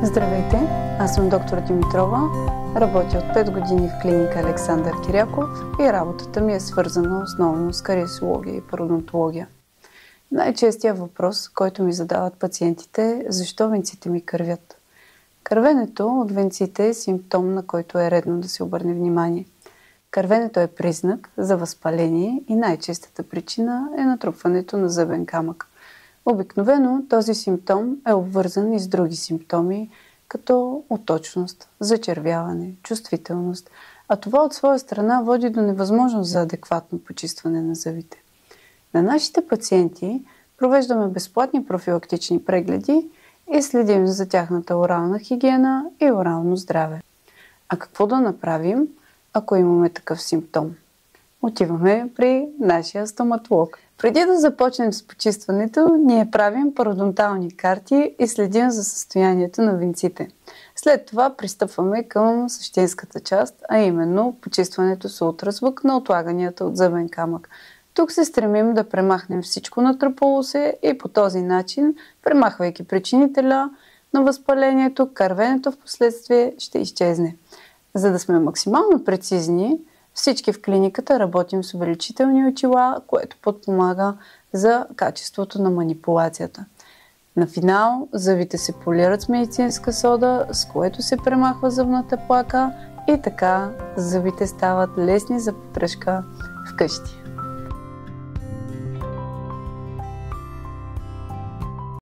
Здравейте, аз съм доктор Димитрова, работя от 5 години в клиника Александър Киряков и работата ми е свързана основно с кариесология и пародонтология. Най-честият въпрос, който ми задават пациентите е защо венците ми кървят. Кървенето от венците е симптом, на който е редно да се обърне внимание. Кървенето е признак за възпаление и най-честата причина е натрупването на зъбен камък. Обикновено този симптом е обвързан и с други симптоми, като оточност, зачервяване, чувствителност, а това от своя страна води до невъзможност за адекватно почистване на зъбите. На нашите пациенти провеждаме безплатни профилактични прегледи и следим за тяхната орална хигиена и орално здраве. А какво да направим, ако имаме такъв симптом? Отиваме при нашия стоматолог. Преди да започнем с почистването, ние правим пародонтални карти и следим за състоянието на венците. След това пристъпваме към същинската част, а именно почистването с ултразвук на отлаганията от зъбен камък. Тук се стремим да премахнем всичко натрупало се и по този начин, премахвайки причинителя на възпалението, кървенето в последствие ще изчезне. За да сме максимално прецизни, всички в клиниката работим с увеличителни очила, което подпомага за качеството на манипулацията. На финал зъбите се полират с медицинска сода, с което се премахва зъбната плака и така зъбите стават лесни за поддръжка вкъщи.